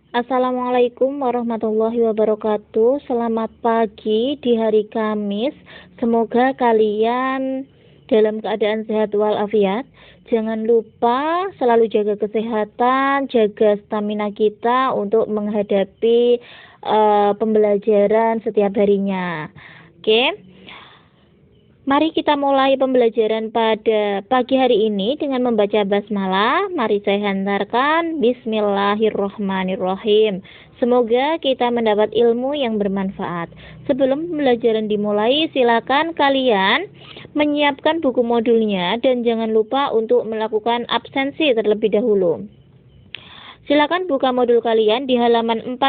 Assalamualaikum warahmatullahi wabarakatuh. Selamat pagi di hari Kamis. Semoga kalian dalam keadaan sehat walafiat. Jangan lupa selalu jaga kesehatan, jaga stamina kita untuk menghadapi pembelajaran setiap harinya. Oke. Mari kita mulai pembelajaran pada pagi hari ini dengan membaca basmalah. Mari saya hantarkan Bismillahirrohmanirrohim. Semoga kita mendapat ilmu yang bermanfaat. Sebelum pembelajaran dimulai, silakan kalian menyiapkan buku modulnya dan jangan lupa untuk melakukan absensi terlebih dahulu. Silakan buka modul kalian di halaman 42.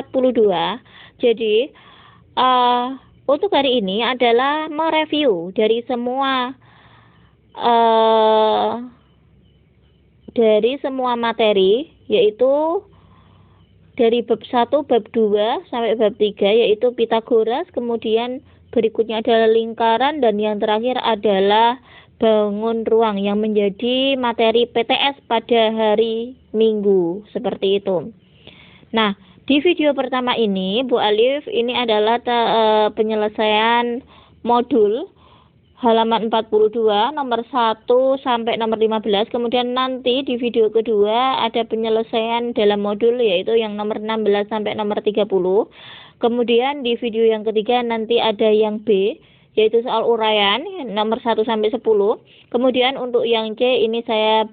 Jadi, untuk hari ini adalah mereview dari semua materi, yaitu dari bab 1, bab 2 sampai bab 3, yaitu Pitagoras, kemudian berikutnya adalah lingkaran, dan yang terakhir adalah bangun ruang yang menjadi materi PTS pada hari Minggu, seperti itu. Nah, di video pertama ini, Bu Alif, ini adalah penyelesaian modul halaman 42, nomor 1 sampai nomor 15. Kemudian nanti di video kedua ada penyelesaian dalam modul, yaitu yang nomor 16 sampai nomor 30. Kemudian di video yang ketiga nanti ada yang B, yaitu soal uraian, nomor 1 sampai 10. Kemudian untuk yang C ini saya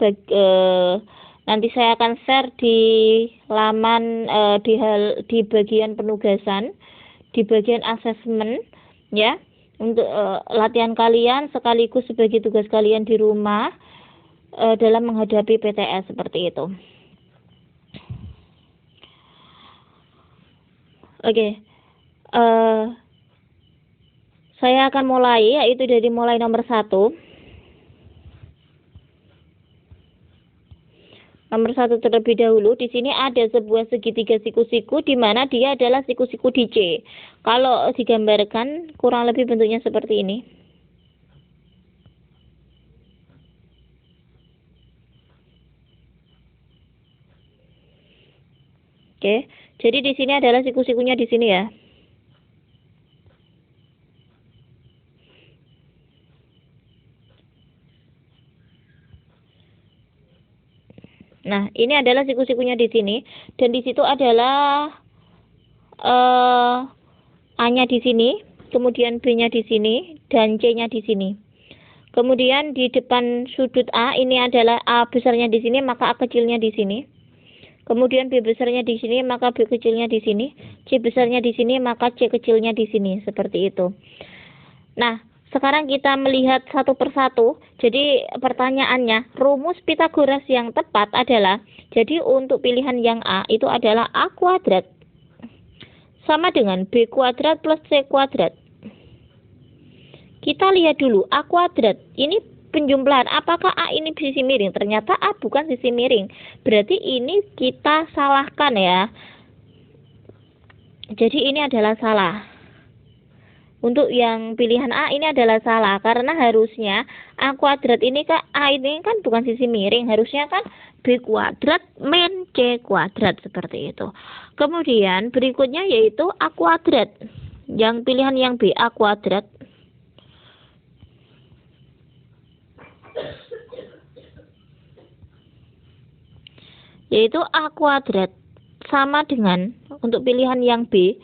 nanti saya akan share di laman di bagian penugasan, di bagian asesmen, ya, untuk latihan kalian sekaligus sebagai tugas kalian di rumah dalam menghadapi PTS seperti itu. Oke. Saya akan mulai, yaitu dari mulai nomor 1. Nomor 1 terlebih dahulu, di sini ada sebuah segitiga siku-siku di mana dia adalah siku-siku di C. Kalau digambarkan kurang lebih bentuknya seperti ini. Oke, jadi di sini adalah siku-sikunya di sini ya. Nah, ini adalah siku-sikunya di sini, dan di situ adalah A-nya di sini, kemudian B-nya di sini, dan C-nya di sini. Kemudian di depan sudut A ini adalah A besarnya di sini, maka A kecilnya di sini. Kemudian B besarnya di sini, maka B kecilnya di sini. C besarnya di sini, maka C kecilnya di sini, seperti itu. Nah, sekarang kita melihat satu persatu. Jadi pertanyaannya, rumus Pitagoras yang tepat adalah, jadi untuk pilihan yang A itu adalah A kuadrat sama dengan B kuadrat plus C kuadrat. Kita lihat dulu A kuadrat. Ini penjumlahan. Apakah A ini sisi miring? Ternyata A bukan sisi miring. Berarti ini kita salahkan ya. Jadi ini adalah salah. Untuk yang pilihan A ini adalah salah, karena harusnya A kuadrat ini A ini kan bukan sisi miring, harusnya kan B kuadrat min C kuadrat, seperti itu. Kemudian berikutnya yaitu A kuadrat. Yang pilihan yang B, A kuadrat. Yaitu A kuadrat sama dengan, untuk pilihan yang B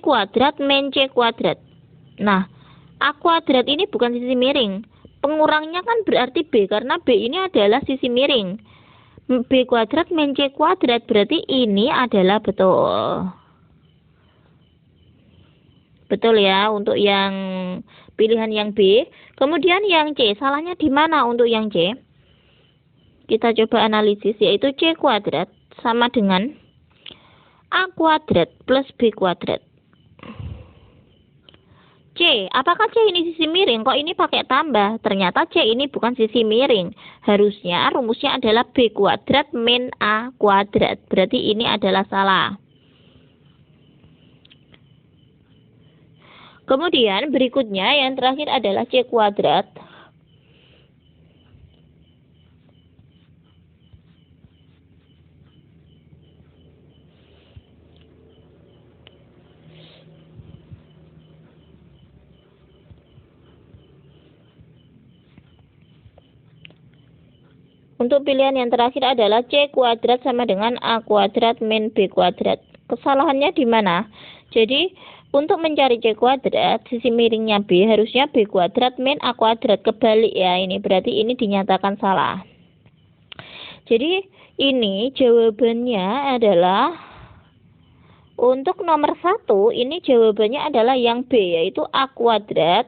kuadrat min C kuadrat. Nah, A kuadrat ini bukan sisi miring. Pengurangnya kan berarti B, karena B ini adalah sisi miring. B kuadrat min C kuadrat, berarti ini adalah betul. Betul ya, untuk yang pilihan yang B. Kemudian yang C, salahnya di mana untuk yang C? Kita coba analisis, yaitu C kuadrat sama dengan A kuadrat plus B kuadrat. C, apakah C ini sisi miring? Kok ini pakai tambah? Ternyata C ini bukan sisi miring. Harusnya rumusnya adalah B kuadrat min A kuadrat. Berarti ini adalah salah. Kemudian berikutnya yang terakhir adalah C kuadrat. Untuk pilihan yang terakhir adalah C kuadrat sama dengan A kuadrat min B kuadrat. Kesalahannya di mana? Jadi untuk mencari C kuadrat, sisi miringnya B harusnya B kuadrat min A kuadrat. Kebalik ya ini, berarti ini dinyatakan salah. Jadi ini jawabannya adalah untuk nomor 1, ini jawabannya adalah yang B, yaitu A kuadrat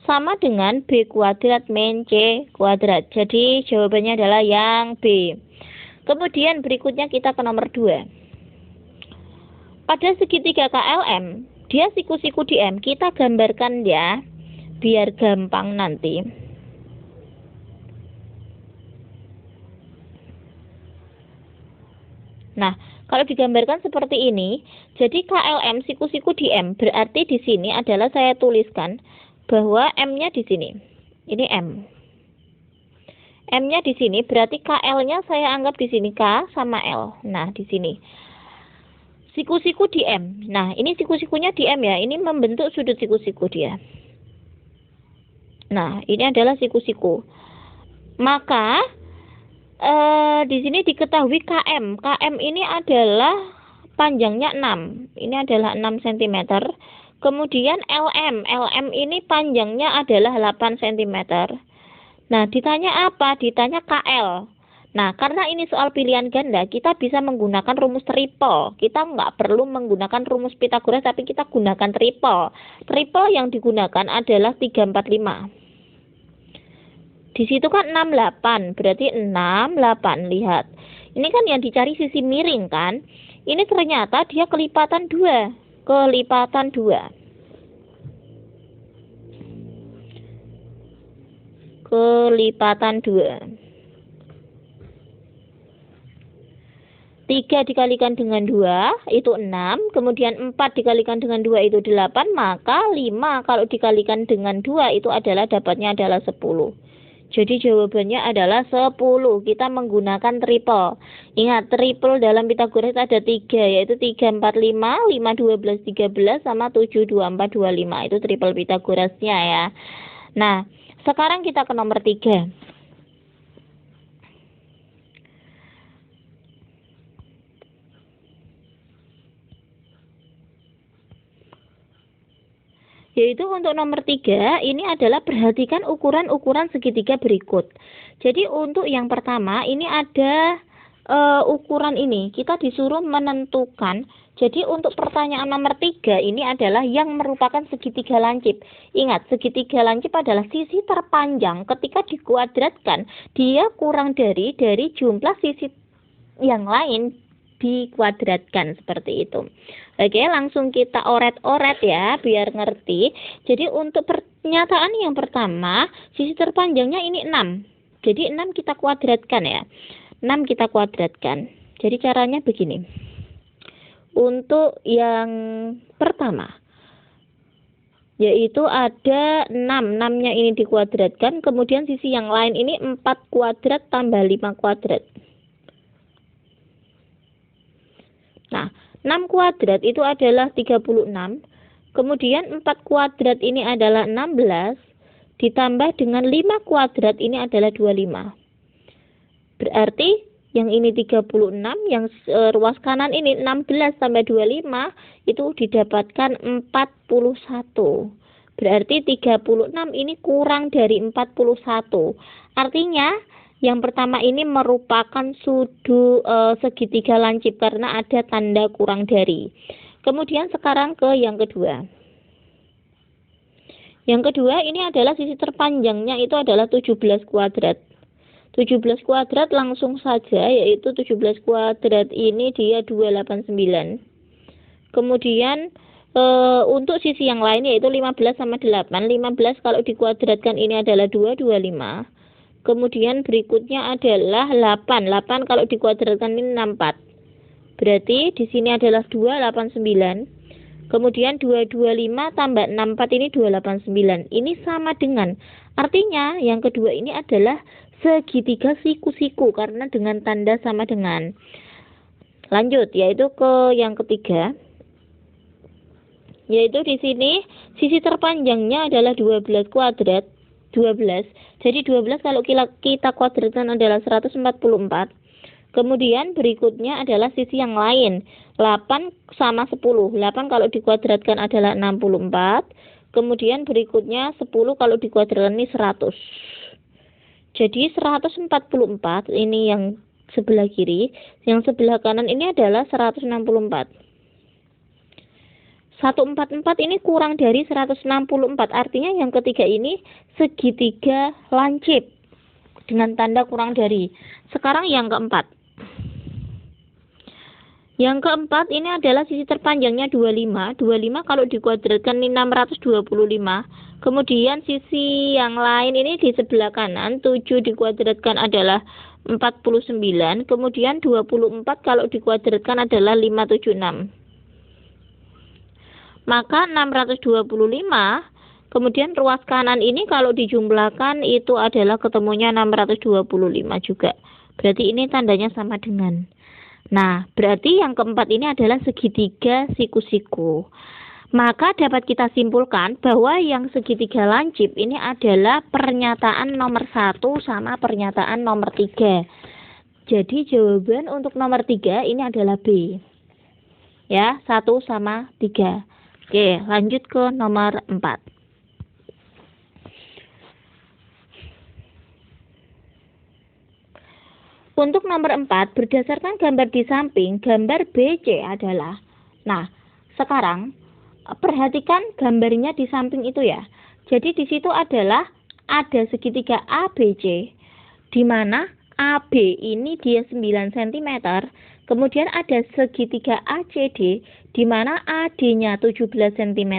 sama dengan B kuadrat min C kuadrat. Jadi jawabannya adalah yang B. Kemudian berikutnya kita ke nomor 2. Pada segitiga KLM, dia siku-siku di M. Kita gambarkan ya, biar gampang nanti. Nah, kalau digambarkan seperti ini, jadi KLM siku-siku di M, berarti di sini adalah saya tuliskan bahwa M-nya di sini. Ini M. M-nya di sini, berarti KL-nya saya anggap di sini K sama L. Nah, di sini. Siku-siku di M. Nah, ini siku-sikunya di M ya. Ini membentuk sudut siku-siku dia. Nah, ini adalah siku-siku. Maka di sini diketahui KM. KM ini adalah panjangnya 6. Ini adalah 6 cm. Kemudian LM. LM ini panjangnya adalah 8 cm. Nah, ditanya apa? Ditanya KL. Nah, karena ini soal pilihan ganda, kita bisa menggunakan rumus triple. Kita nggak perlu menggunakan rumus Pythagoras, tapi kita gunakan triple. Triple yang digunakan adalah 345. Di situ kan 68, berarti 68, lihat. Ini kan yang dicari sisi miring kan. Ini ternyata dia kelipatan 2. Kelipatan 2. Kelipatan 2. 3 dikalikan dengan 2 itu 6, kemudian 4 dikalikan dengan 2 itu 8, maka 5 kalau dikalikan dengan 2 itu adalah dapatnya adalah 10. Jadi jawabannya adalah 10. Kita menggunakan triple. Ingat, triple dalam Pythagoras ada 3, yaitu 3, 4, 5, 5, 12, 13, sama 7, 2, 4, 25. Itu triple Pythagorasnya ya. Nah, sekarang kita ke nomor 3. Yaitu untuk nomor 3, ini adalah perhatikan ukuran-ukuran segitiga berikut. Jadi untuk yang pertama, ini ada ukuran ini. Kita disuruh menentukan. Jadi untuk pertanyaan nomor 3, ini adalah yang merupakan segitiga lancip. Ingat, segitiga lancip adalah sisi terpanjang. Ketika dikuadratkan, dia kurang dari jumlah sisi yang lain dikuadratkan, seperti itu. Oke, langsung kita oret-oret ya biar ngerti. Jadi untuk pernyataan yang pertama, sisi terpanjangnya ini 6. Jadi 6 kita kuadratkan ya. 6 kita kuadratkan. Jadi caranya begini. Untuk yang pertama, yaitu ada 6. 6-nya ini dikuadratkan, kemudian sisi yang lain ini 4 kuadrat tambah 5 kuadrat. Nah, 6 kuadrat itu adalah 36. Kemudian 4 kuadrat ini adalah 16. Ditambah dengan 5 kuadrat ini adalah 25. Berarti yang ini 36, yang ruas kanan ini 16 tambah 25, itu didapatkan 41. Berarti 36 ini kurang dari 41. Artinya yang pertama ini merupakan sudut segitiga lancip karena ada tanda kurang dari. Kemudian sekarang ke yang kedua. Yang kedua ini adalah sisi terpanjangnya itu adalah 17 kuadrat. 17 kuadrat langsung saja, yaitu 17 kuadrat ini dia 289. Kemudian untuk sisi yang lain yaitu 15 sama 8. 15 kalau dikuadratkan ini adalah 225. Kemudian berikutnya adalah 8. 8 kalau dikuadratkan ini 64. Berarti di sini adalah 289. Kemudian 225 tambah 64 ini 289. Ini sama dengan, artinya yang kedua ini adalah segitiga siku-siku karena dengan tanda sama dengan. Lanjut, yaitu ke yang ketiga. Yaitu di sini sisi terpanjangnya adalah 12 kuadrat. 12. Jadi 12 kalau kita kuadratkan adalah 144. Kemudian berikutnya adalah sisi yang lain. 8 sama 10. 8 kalau dikuadratkan adalah 64. Kemudian berikutnya 10 kalau dikuadratkan ini 100. Jadi 144 ini yang sebelah kiri. Yang sebelah kanan ini adalah 164. 144 ini kurang dari 164. Artinya yang ketiga ini segitiga lancip dengan tanda kurang dari. Sekarang yang keempat. Yang keempat ini adalah sisi terpanjangnya 25. 25 kalau dikuadratkan ini 625. Kemudian sisi yang lain ini di sebelah kanan 7 dikuadratkan adalah 49. Kemudian 24 kalau dikuadratkan adalah 576. Maka 625 kemudian ruas kanan ini kalau dijumlahkan itu adalah ketemunya 625 juga. Berarti ini tandanya sama dengan. Nah, berarti yang keempat ini adalah segitiga siku-siku. Maka dapat kita simpulkan bahwa yang segitiga lancip ini adalah pernyataan nomor 1 sama pernyataan nomor 3. Jadi jawaban untuk nomor 3 ini adalah B. Ya, 1 sama 3. Oke, lanjut ke nomor 4. Untuk nomor 4, berdasarkan gambar di samping, gambar BC adalah. Nah, sekarang perhatikan gambarnya di samping itu ya. Jadi di situ adalah ada segitiga ABC, di mana AB ini dia 9 cm, kemudian ada segitiga ACD, di mana AD-nya 17 cm,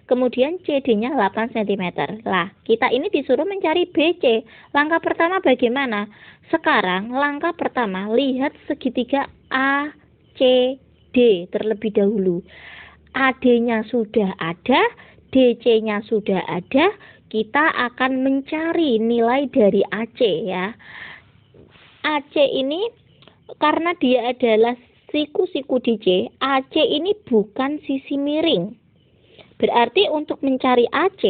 kemudian CD-nya 8 cm. Lah, kita ini disuruh mencari BC. Langkah pertama bagaimana? Sekarang langkah pertama, lihat segitiga ACD terlebih dahulu. AD-nya sudah ada, DC-nya sudah ada, kita akan mencari nilai dari AC ya. AC ini karena dia adalah siku-siku DC, AC ini bukan sisi miring. Berarti untuk mencari AC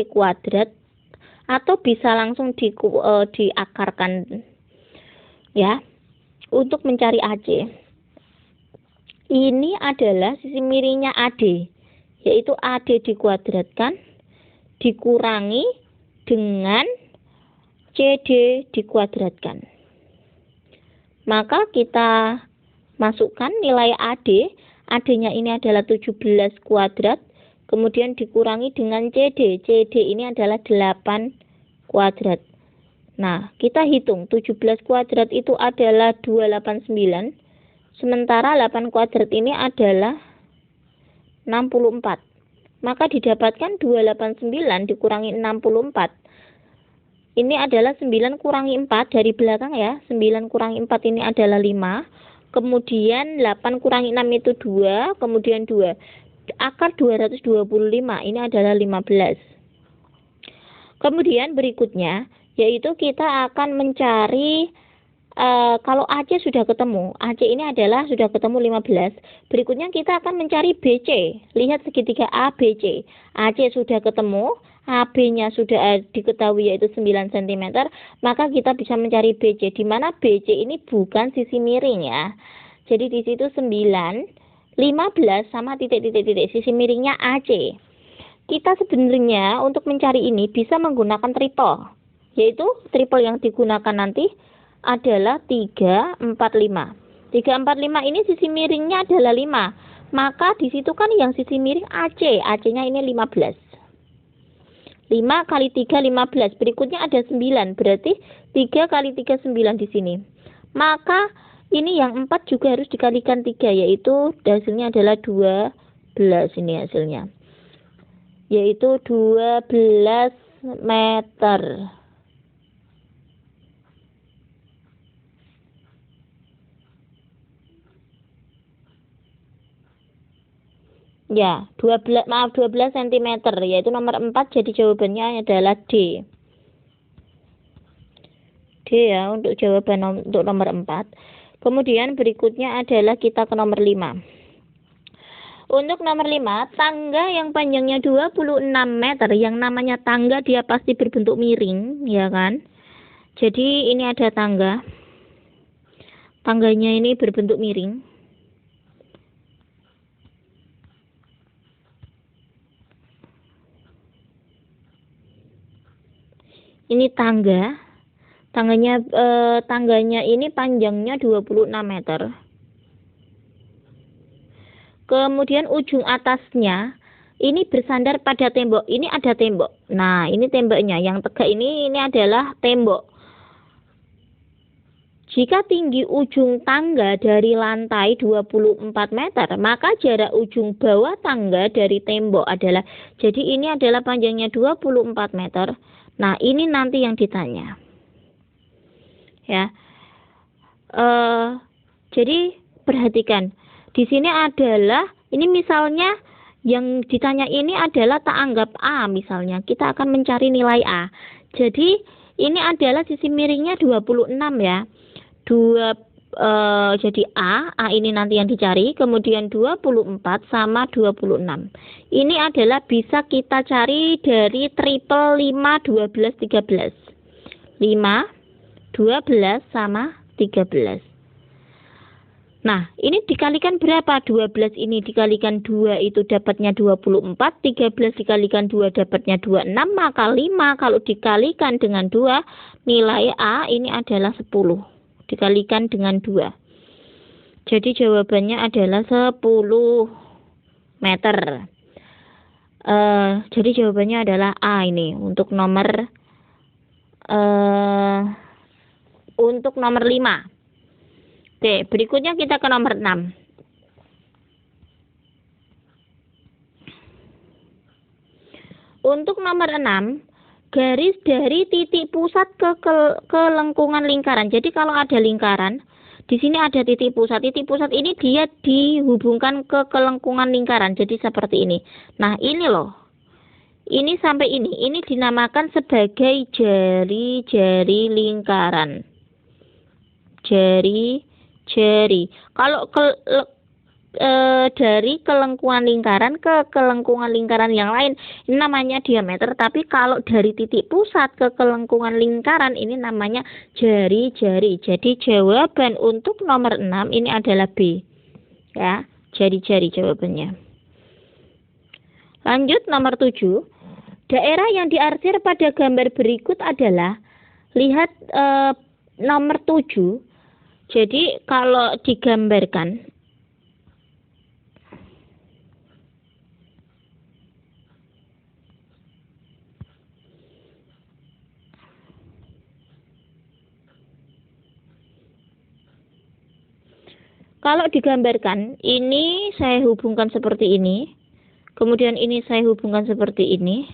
kuadrat atau bisa langsung diakarkan ya. Untuk mencari AC ini adalah sisi miringnya AD, yaitu AD dikuadratkan dikurangi dengan CD dikuadratkan. Maka kita masukkan nilai AD. AD-nya ini adalah 17 kuadrat, kemudian dikurangi dengan CD. CD ini adalah 8 kuadrat. Nah, kita hitung 17 kuadrat itu adalah 289. Sementara 8 kuadrat ini adalah 64. Maka didapatkan 289 dikurangi 64. Ini adalah 9 kurangi 4 dari belakang ya. 9 kurangi 4 ini adalah 5. Kemudian 8 kurangi 6 itu 2. Kemudian 2. Akar 225 ini adalah 15. Kemudian berikutnya yaitu kita akan mencari kalau AC sudah ketemu. AC ini adalah sudah ketemu 15. Berikutnya kita akan mencari BC. Lihat segitiga ABC. AC sudah ketemu. AB-nya sudah diketahui yaitu 9 cm, maka kita bisa mencari BC, di mana BC ini bukan sisi miring ya. Jadi di situ 9, 15 sama titik-titik-titik, sisi miringnya AC. Kita sebenarnya untuk mencari ini bisa menggunakan triple, yaitu triple yang digunakan nanti adalah 3, 4, 5. 3, 4, 5 ini sisi miringnya adalah 5, maka di situ kan yang sisi miring AC, AC-nya ini 15. 5 kali 3, 15. Berikutnya ada 9. Berarti 3 kali 3, 9 di sini. Maka ini yang 4 juga harus dikalikan 3. Yaitu hasilnya adalah 12. Ini hasilnya. Yaitu 12 meter. Ya, 12 cm, yaitu nomor 4, jadi jawabannya adalah D. D ya untuk jawaban untuk nomor 4. Kemudian berikutnya adalah kita ke nomor 5. Untuk nomor 5, tangga yang panjangnya 26 meter, yang namanya tangga dia pasti berbentuk miring, ya kan? Jadi ini ada tangga. Tangganya ini berbentuk miring. Ini tangga. Tangganya ini panjangnya 26 meter. Kemudian ujung atasnya ini bersandar pada tembok. Ini ada tembok. Nah, ini temboknya. Yang tegak ini adalah tembok. Jika tinggi ujung tangga dari lantai 24 meter, maka jarak ujung bawah tangga dari tembok adalah, jadi ini adalah panjangnya 24 meter. Nah, ini nanti yang ditanya. Ya. Jadi perhatikan. Di sini adalah, ini misalnya yang ditanya ini adalah tak anggap A misalnya. Kita akan mencari nilai A. Jadi ini adalah sisi miringnya 26 ya. Jadi A ini nanti yang dicari, kemudian 24 sama 26. Ini adalah bisa kita cari dari triple 5, 12, 13. 5, 12 sama 13. Nah, ini dikalikan berapa? 12 ini dikalikan 2 itu dapatnya 24, 13 dikalikan 2 dapatnya 26, maka 5 kalau dikalikan dengan 2, nilai A ini adalah 10. Dikalikan dengan 2. Jadi jawabannya adalah 10 meter. Jadi jawabannya adalah A ini untuk nomor 5. Oke, berikutnya kita ke nomor 6. Untuk nomor 6, garis dari titik pusat ke lengkungan lingkaran. Jadi kalau ada lingkaran, di sini ada titik pusat. Titik pusat ini dia dihubungkan ke lengkungan lingkaran. Jadi seperti ini. Nah, ini loh. Ini sampai ini. Ini dinamakan sebagai jari-jari lingkaran. Jari-jari. Kalau dari kelengkungan lingkaran ke kelengkungan lingkaran yang lain ini namanya diameter, tapi kalau dari titik pusat ke kelengkungan lingkaran ini namanya jari-jari. Jadi jawaban untuk nomor 6 ini adalah B ya, jari-jari jawabannya. Lanjut nomor 7. Daerah yang diarsir pada gambar berikut adalah, lihat nomor 7. Jadi kalau digambarkan, ini saya hubungkan seperti ini, kemudian ini saya hubungkan seperti ini,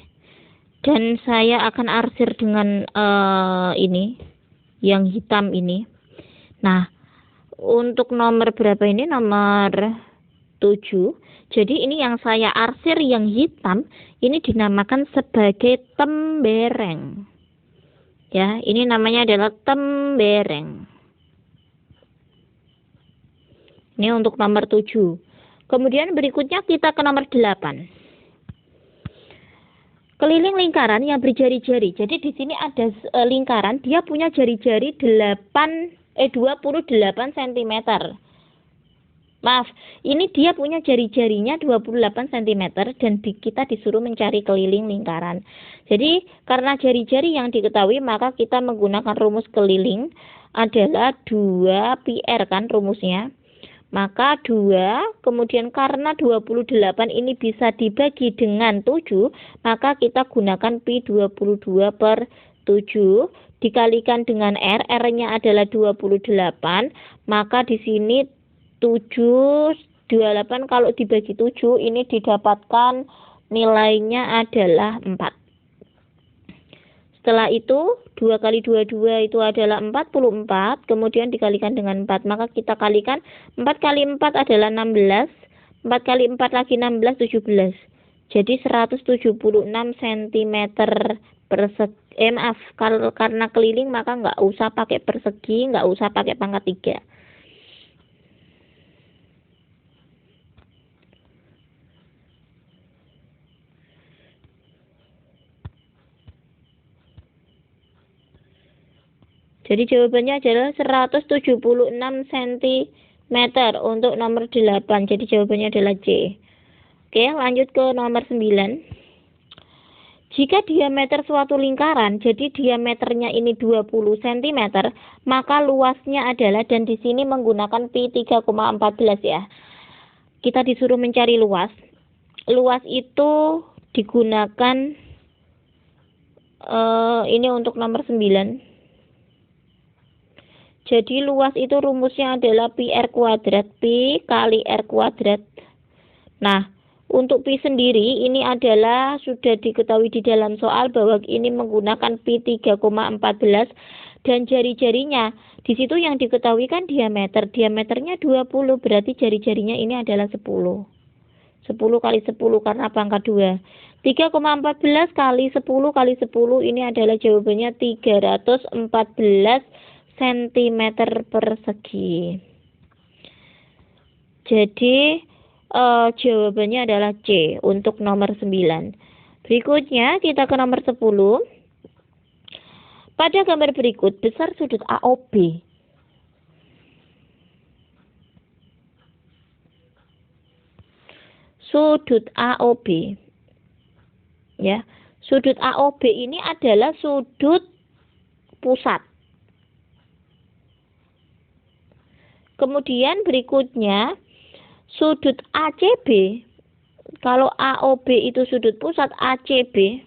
dan saya akan arsir dengan ini yang hitam ini. Nah, untuk nomor berapa ini? Nomor 7. Jadi ini yang saya arsir yang hitam ini dinamakan sebagai tembereng. Ya, ini namanya adalah tembereng. Ini untuk nomor 7. Kemudian berikutnya kita ke nomor 8. Keliling lingkaran yang berjari-jari. Jadi di sini ada lingkaran, dia punya jari-jari 28 cm. Maaf, ini dia punya jari-jarinya 28 cm dan kita disuruh mencari keliling lingkaran. Jadi karena jari-jari yang diketahui, maka kita menggunakan rumus keliling adalah 2πr kan rumusnya. Maka 2, kemudian karena 28 ini bisa dibagi dengan 7, maka kita gunakan pi 22/7 dikalikan dengan R-nya adalah 28, maka di sini 28 kalau dibagi 7 ini didapatkan nilainya adalah 4. Setelah itu 2 kali 22 itu adalah 44, kemudian dikalikan dengan 4, maka kita kalikan 4 kali 4 adalah 16, 4 kali 4 lagi 16, 17. Jadi 176 cm persegi. Kalau karena keliling maka nggak usah pakai persegi, nggak usah pakai pangkat 3. Jadi jawabannya adalah 176 cm untuk nomor 8. Jadi jawabannya adalah C. Oke, lanjut ke nomor 9. Jika diameter suatu lingkaran, jadi diameternya ini 20 cm, maka luasnya adalah, dan di sini menggunakan pi 3,14 ya. Kita disuruh mencari luas. Luas itu digunakan ini untuk nomor 9. Jadi luas itu rumusnya adalah pi r kuadrat, pi kali r kuadrat. Nah, untuk pi sendiri ini adalah sudah diketahui di dalam soal bahwa ini menggunakan pi 3,14 dan jari-jarinya di situ yang diketahui kan diameter. Diameternya 20, berarti jari-jarinya ini adalah 10. 10 kali 10 karena pangkat 2. 3,14 kali 10 kali 10 ini adalah jawabannya 314 cm persegi. Jadi jawabannya adalah C untuk nomor 9. Berikutnya kita ke nomor 10. Pada gambar berikut, besar sudut AOB. Sudut AOB. Ya, sudut AOB ini adalah sudut pusat. Kemudian berikutnya sudut ACB. Kalau AOB itu sudut pusat, ACB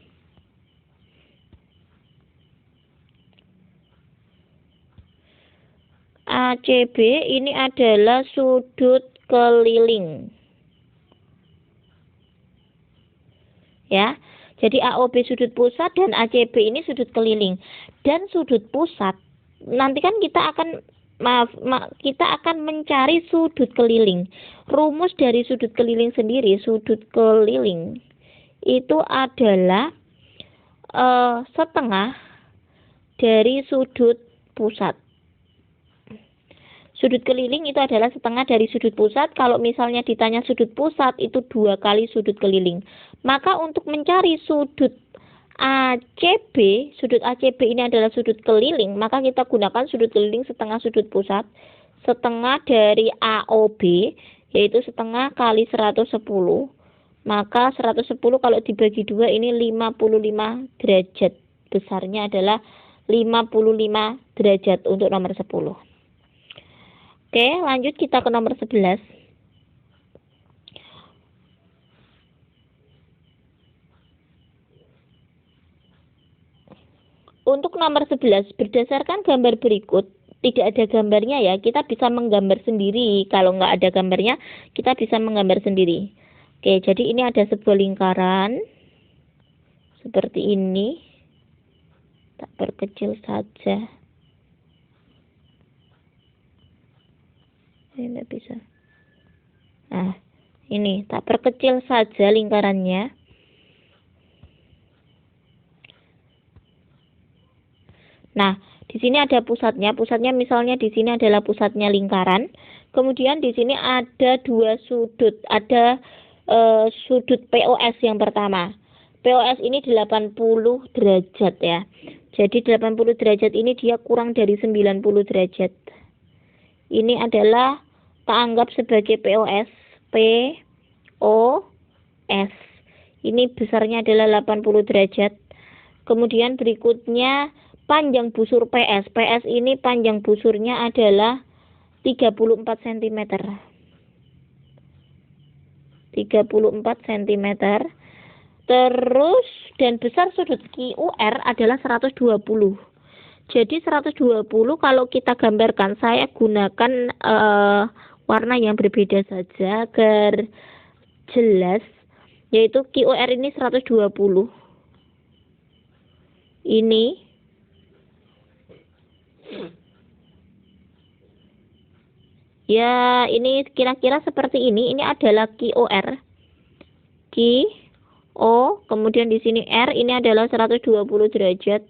ini adalah sudut keliling. Ya. Jadi AOB sudut pusat dan ACB ini sudut keliling. Dan sudut pusat nanti kan kita akan mencari sudut keliling. Rumus dari sudut keliling sendiri, sudut keliling itu adalah setengah dari sudut pusat. Sudut keliling itu adalah setengah dari sudut pusat. Kalau misalnya ditanya sudut pusat itu 2 kali sudut keliling. Maka untuk mencari sudut ACB, sudut ACB ini adalah sudut keliling, maka kita gunakan sudut keliling setengah sudut pusat, setengah dari AOB, yaitu setengah kali 110. Maka 110 kalau dibagi 2 ini 55 derajat. Besarnya adalah 55 derajat untuk nomor 10. Oke, lanjut kita ke nomor 11. Untuk nomor 11, berdasarkan gambar berikut, tidak ada gambarnya ya, kita bisa menggambar sendiri. Kalau nggak ada gambarnya, kita bisa menggambar sendiri. Oke, jadi ini ada sebuah lingkaran seperti ini. Tak perkecil saja. Ini nggak bisa. Nah, ini tak perkecil saja lingkarannya. Nah, di sini ada pusatnya. Pusatnya misalnya di sini adalah pusatnya lingkaran. Kemudian di sini ada 2 sudut. Ada sudut POS yang pertama. POS ini 80 derajat ya. Jadi 80 derajat ini dia kurang dari 90 derajat. Ini adalah kita anggap sebagai POS. POS. Ini besarnya adalah 80 derajat. Kemudian berikutnya panjang busur PS. PS ini panjang busurnya adalah 34 cm. 34 cm. Terus dan besar sudut QR adalah 120. Jadi 120 kalau kita gambarkan, saya gunakan warna yang berbeda saja agar jelas, yaitu QR ini 120. Ini ya, ini kira-kira seperti ini. Ini adalah QOR. QO, kemudian di sini R, ini adalah 120 derajat.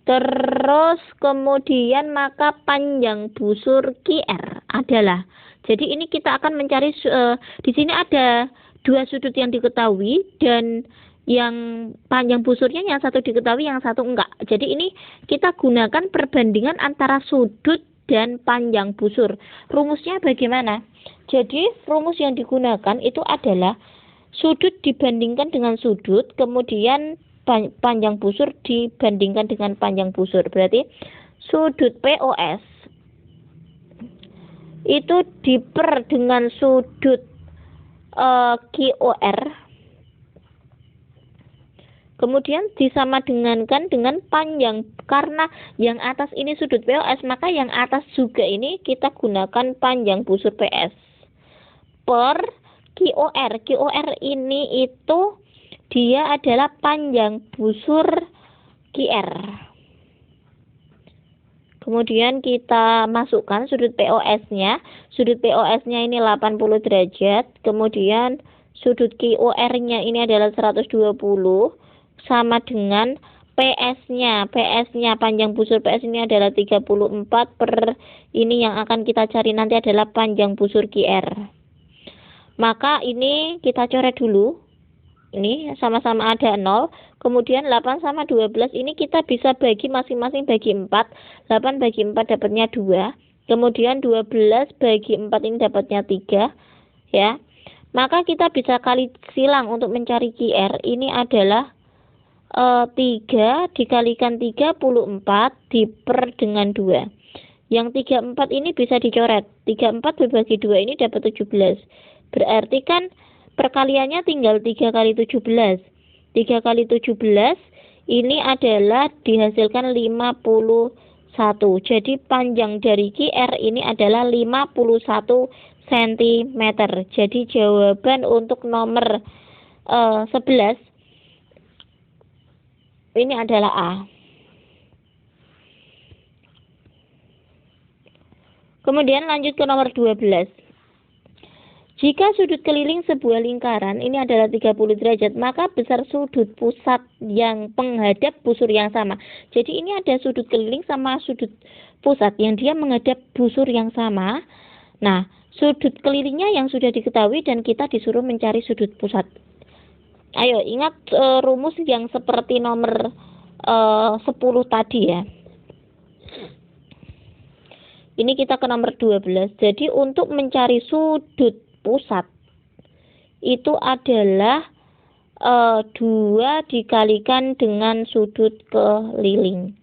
Terus kemudian maka panjang busur QR adalah. Jadi ini kita akan mencari di sini ada 2 sudut yang diketahui dan yang panjang busurnya yang satu diketahui, yang satu enggak. Jadi ini kita gunakan perbandingan antara sudut dan panjang busur. Rumusnya bagaimana? Jadi rumus yang digunakan itu adalah sudut dibandingkan dengan sudut, kemudian panjang busur dibandingkan dengan panjang busur. Berarti sudut POS itu diper dengan sudut QOR, kemudian disama dengan panjang. Karena yang atas ini sudut POS, maka yang atas juga ini kita gunakan panjang busur PS per QOR. QOR ini itu dia adalah panjang busur QR. Kemudian kita masukkan sudut POS-nya. Sudut POS-nya ini 80 derajat. Kemudian sudut QOR-nya ini adalah 120. Sama dengan PS-nya. PS-nya panjang busur PS ini adalah 34 per ini yang akan kita cari nanti adalah panjang busur QR. Maka ini kita coret dulu. Ini sama-sama ada 0. Kemudian 8 sama 12 ini kita bisa bagi masing-masing bagi 4. 8 bagi 4 dapatnya 2. Kemudian 12 bagi 4 ini dapatnya 3. Ya. Maka kita bisa kali silang untuk mencari QR. Ini adalah 3 dikalikan 34 diper dengan 2. Yang 34 ini bisa dicoret. 34 dibagi 2 ini dapat 17. Berarti kan perkaliannya tinggal 3 kali 17. 3 kali 17 ini adalah dihasilkan 51. Jadi panjang dari QR ini adalah 51 cm. Jadi jawaban untuk nomor 11 ini adalah A. Kemudian lanjut ke nomor 12. Jika sudut keliling sebuah lingkaran ini adalah 30 derajat, maka besar sudut pusat yang menghadap busur yang sama. Jadi ini ada sudut keliling sama sudut pusat yang dia menghadap busur yang sama. Nah, sudut kelilingnya yang sudah diketahui dan kita disuruh mencari sudut pusat. Ayo ingat rumus yang seperti nomor 10 tadi ya. Ini kita ke nomor 12. Jadi untuk mencari sudut pusat itu adalah 2 dikalikan dengan sudut keliling.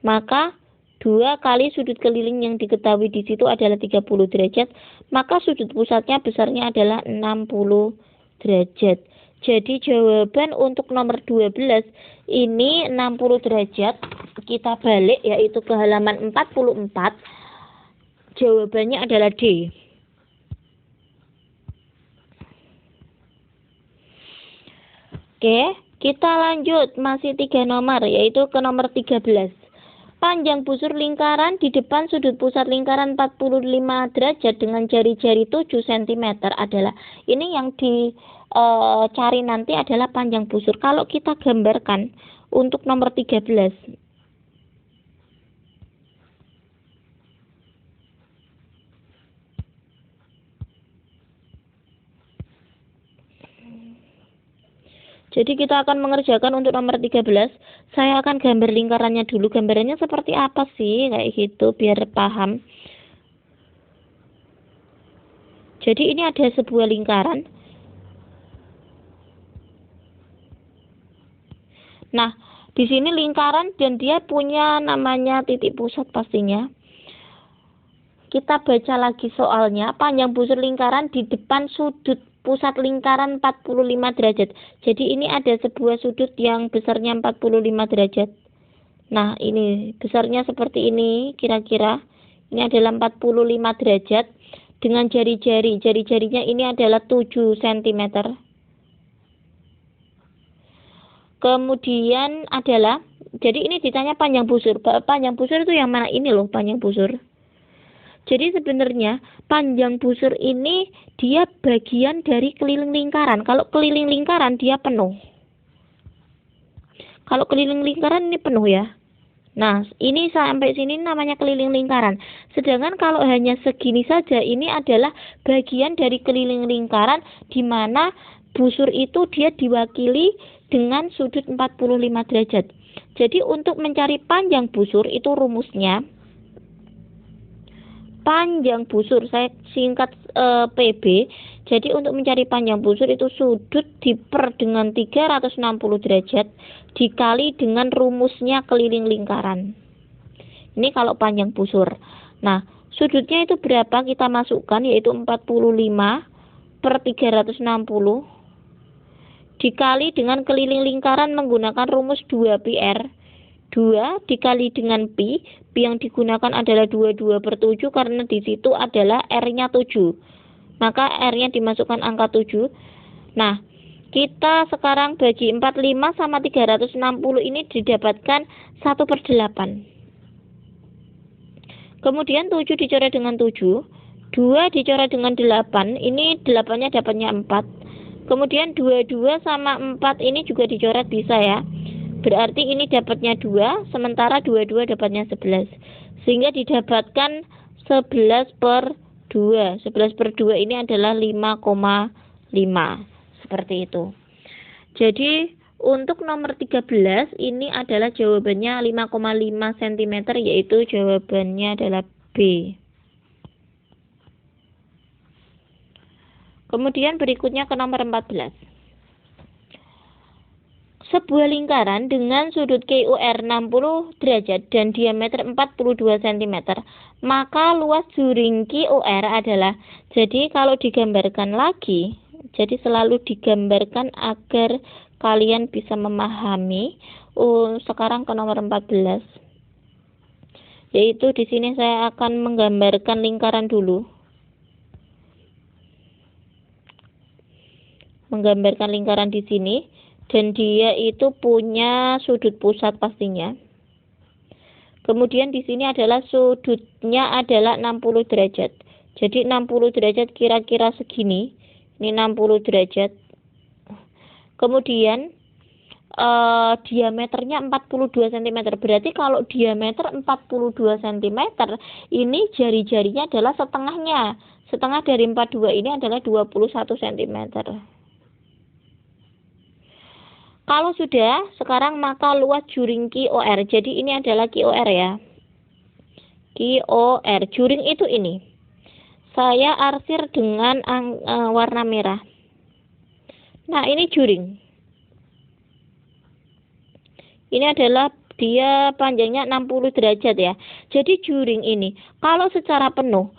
Maka 2 kali sudut keliling yang diketahui di situ adalah 30 derajat. Maka sudut pusatnya besarnya adalah 60 derajat. Jadi jawaban untuk nomor 12 ini 60 derajat. Kita balik yaitu ke halaman 44. Jawabannya adalah D. Oke, kita lanjut masih 3 nomor yaitu ke nomor 13. Panjang busur lingkaran di depan sudut pusat lingkaran 45 derajat dengan jari-jari 7 cm adalah. Ini yang dicari nanti adalah panjang busur. Kalau kita gambarkan untuk nomor 13. Jadi kita akan mengerjakan untuk nomor 13. Saya akan gambar lingkarannya dulu. Gambarannya seperti apa sih? Kayak gitu biar paham. Jadi ini ada sebuah lingkaran. Nah, di sini lingkaran dan dia punya namanya titik pusat pastinya. Kita baca lagi soalnya. Panjang busur lingkaran di depan sudut pusat lingkaran 45 derajat. Jadi ini ada sebuah sudut yang besarnya 45 derajat. Nah, ini besarnya seperti ini kira-kira. Ini adalah 45 derajat dengan jari-jari. Jari-jarinya ini adalah 7 cm. Kemudian adalah, jadi ini ditanya panjang busur. Panjang busur itu yang mana? Ini loh panjang busur. Jadi sebenarnya panjang busur ini dia bagian dari keliling lingkaran. Kalau keliling lingkaran dia penuh. Kalau keliling lingkaran ini penuh ya. Nah, ini sampai sini namanya keliling lingkaran. Sedangkan kalau hanya segini saja, ini adalah bagian dari keliling lingkaran di mana busur itu dia diwakili dengan sudut 45 derajat. Jadi untuk mencari panjang busur itu rumusnya panjang busur, saya singkat PB. Jadi untuk mencari panjang busur itu sudut diper dengan 360 derajat dikali dengan rumusnya keliling lingkaran. Ini kalau panjang busur. Nah, sudutnya itu berapa kita masukkan, yaitu 45 per 360 dikali dengan keliling lingkaran menggunakan rumus 2πr. 2 dikali dengan pi yang digunakan adalah 22 per 7 karena di situ adalah R-nya 7. Maka R-nya dimasukkan angka 7. Nah, kita sekarang bagi 45 sama 360 ini didapatkan 1 per 8. Kemudian 7 dicoret dengan 7. 2 dicoret dengan 8. Ini 8-nya dapatnya 4. Kemudian 22 sama 4 ini juga dicoret bisa ya. Berarti ini dapatnya 2, sementara 22 dapatnya 11. Sehingga didapatkan 11 per 2. 11 per 2 ini adalah 5,5. Seperti itu. Jadi untuk nomor 13 ini adalah jawabannya 5,5 cm, yaitu jawabannya adalah B. Kemudian berikutnya ke nomor 14. Sebuah lingkaran dengan sudut KUR 60 derajat dan diameter 42 cm, maka luas juring KUR adalah, jadi kalau digambarkan lagi, jadi selalu digambarkan agar kalian bisa memahami. Sekarang ke nomor 14. Yaitu di sini saya akan menggambarkan lingkaran dulu. Menggambarkan lingkaran di sini. Dan dia itu punya sudut pusat pastinya. Kemudian di sini adalah sudutnya adalah 60 derajat. Jadi 60 derajat kira-kira segini. Ini 60 derajat. Kemudian diameternya 42 cm. Berarti kalau diameter 42 cm, ini jari-jarinya adalah setengahnya. Setengah dari 42 ini adalah 21 cm. Kalau sudah, sekarang maka luas juring KOR. Jadi ini adalah KOR ya. KOR. Juring itu ini. Saya arsir dengan warna merah. Nah, ini juring. Ini adalah dia panjangnya 60 derajat ya. Jadi juring ini, kalau secara penuh,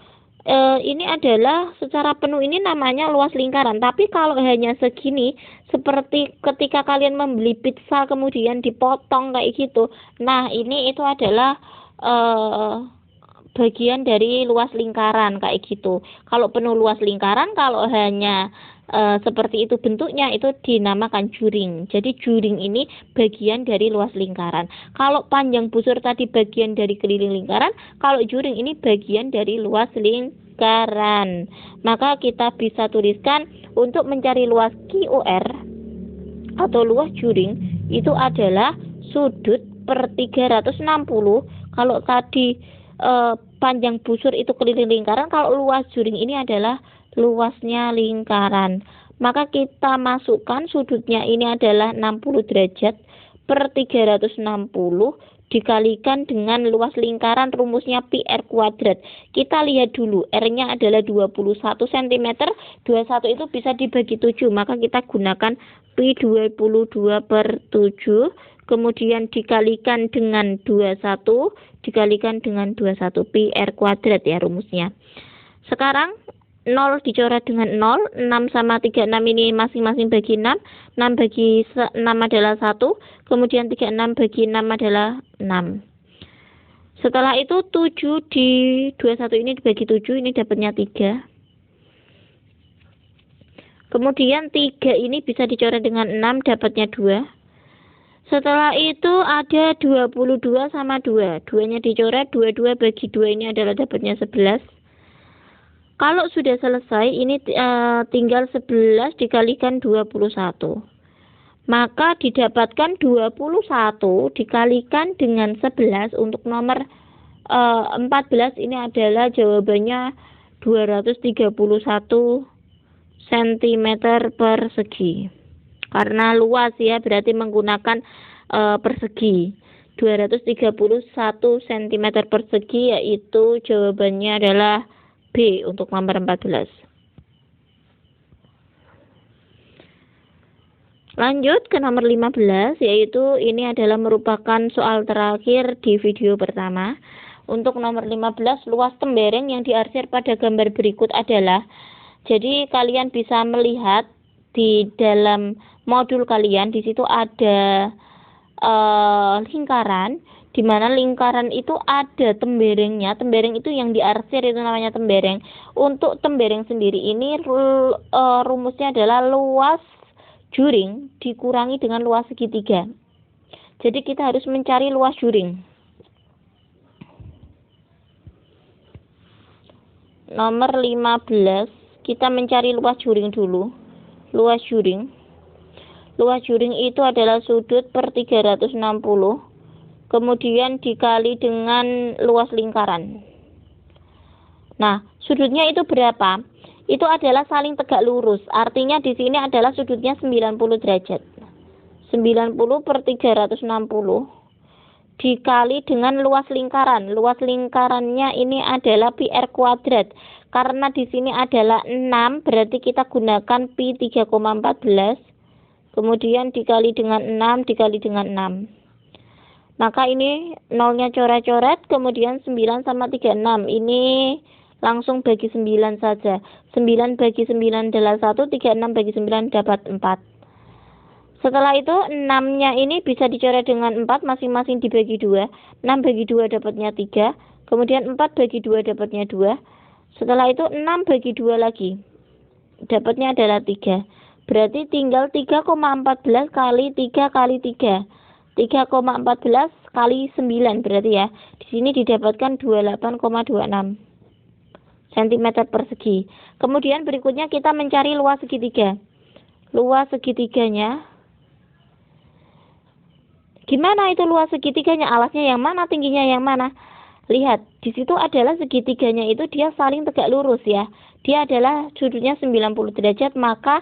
ini adalah secara penuh ini namanya luas lingkaran. Tapi kalau hanya segini, seperti ketika kalian membeli pizza kemudian dipotong kayak gitu, nah ini itu adalah bagian dari luas lingkaran kayak gitu. Kalau penuh luas lingkaran, kalau hanya seperti itu bentuknya, itu dinamakan juring. Jadi juring ini bagian dari luas lingkaran. Kalau panjang busur tadi bagian dari keliling lingkaran, kalau juring ini bagian dari luas lingkaran. Maka kita bisa tuliskan untuk mencari luas KUR atau luas juring itu adalah sudut per 360. Kalau tadi panjang busur itu keliling lingkaran, kalau luas juring ini adalah luasnya lingkaran. Maka kita masukkan sudutnya ini adalah 60 derajat per 360 dikalikan dengan luas lingkaran, rumusnya pi R kuadrat. Kita lihat dulu, R-nya adalah 21 cm. 21 itu bisa dibagi 7, maka kita gunakan pi 22 per 7. Kemudian dikalikan dengan 21, dikalikan dengan 21, pi R kuadrat ya rumusnya. Sekarang 0 dicoret dengan 0, 6 sama 36 ini masing-masing bagi 6, 6 bagi 6 adalah 1, kemudian 36 bagi 6 adalah 6. Setelah itu 7 di 21 ini dibagi 7, ini dapatnya 3. Kemudian 3 ini bisa dicoret dengan 6, dapatnya 2. Setelah itu ada 22 sama 2, 2-nya dicoret, 22 bagi 2 ini adalah dapatnya 11. Kalau sudah selesai, ini tinggal 11 dikalikan 21. Maka didapatkan 21 dikalikan dengan 11 untuk nomor 14 ini adalah jawabannya 231 cm persegi. karena luas ya, berarti menggunakan persegi 231 cm persegi, yaitu jawabannya adalah B untuk nomor 14. Lanjut ke nomor 15, yaitu ini adalah merupakan soal terakhir di video pertama. Untuk nomor 15, luas tembereng yang diarsir pada gambar berikut adalah, jadi kalian bisa melihat di dalam modul kalian, di situ ada lingkaran, di mana lingkaran itu ada temberengnya. Tembereng itu yang diarsir itu namanya tembereng. Untuk tembereng sendiri ini rumusnya adalah luas juring dikurangi dengan luas segitiga. Jadi kita harus mencari luas juring. Nomor 15, kita mencari luas juring dulu. Luas juring itu adalah sudut per 360, kemudian dikali dengan luas lingkaran. Nah, sudutnya itu berapa? Itu adalah saling tegak lurus. Artinya di sini adalah sudutnya 90 derajat. 90 per 360 dikali dengan luas lingkaran. Luas lingkarannya ini adalah pi r kuadrat. Karena di sini adalah 6, berarti kita gunakan pi 3,14. Kemudian dikali dengan 6 dikali dengan 6. Maka ini nolnya coret-coret, kemudian 9 sama 36. Ini langsung bagi 9 saja. 9 bagi 9 adalah 1, 36 bagi 9 dapat 4. Setelah itu 6-nya ini bisa dicoret dengan 4, masing-masing dibagi 2. 6 bagi 2 dapatnya 3. Kemudian 4 bagi 2 dapatnya 2. Setelah itu 6 bagi 2 lagi. Dapatnya adalah 3. Berarti tinggal 3,14 kali 3 kali 3. 3,14 kali 9 berarti ya. Di sini didapatkan 28,26 cm persegi. Kemudian berikutnya kita mencari luas segitiga. Luas segitiganya, gimana itu luas segitiganya? Alasnya yang mana, tingginya yang mana? Lihat, di situ adalah segitiganya itu dia saling tegak lurus ya. Dia adalah sudutnya 90 derajat, maka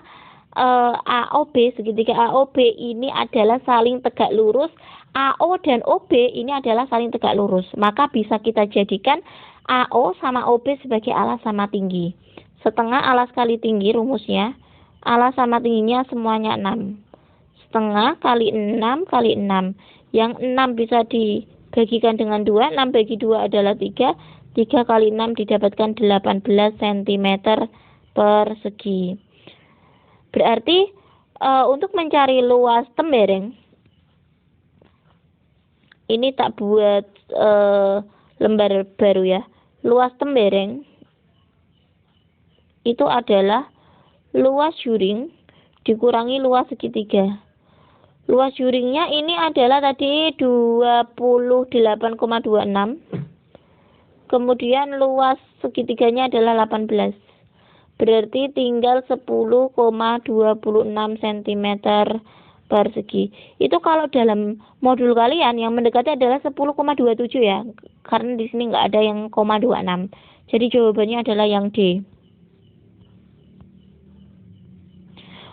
AOB, segitiga AOB ini adalah saling tegak lurus. AO dan OB ini adalah saling tegak lurus. Maka bisa kita jadikan AO sama OB sebagai alas sama tinggi. Setengah alas kali tinggi rumusnya. Alas sama tingginya semuanya 6. Setengah kali 6 kali 6. Yang 6 bisa dibagikan dengan 2. 6 bagi 2 adalah 3. 3 kali 6 didapatkan 18 cm persegi. Berarti untuk mencari luas tembereng, ini tak buat lembar baru ya. Luas tembereng itu adalah luas juring dikurangi luas segitiga. Luas juringnya ini adalah tadi 28,26. Kemudian luas segitiganya adalah 18. Berarti tinggal 10,26 cm persegi. Itu kalau dalam modul kalian yang mendekati adalah 10,27 ya. Karena di sini nggak ada yang 0,26. Jadi jawabannya adalah yang D.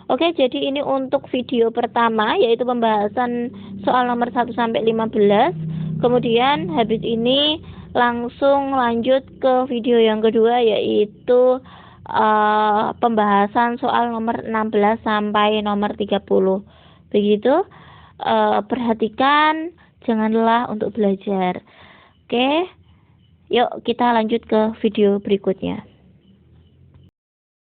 Oke, jadi ini untuk video pertama, yaitu pembahasan soal nomor 1 sampai 15. Kemudian habis ini langsung lanjut ke video yang kedua, yaitu pembahasan soal nomor 16 sampai nomor 30. Begitu, perhatikan, jangan lelah untuk belajar. Oke, yuk kita lanjut ke video berikutnya.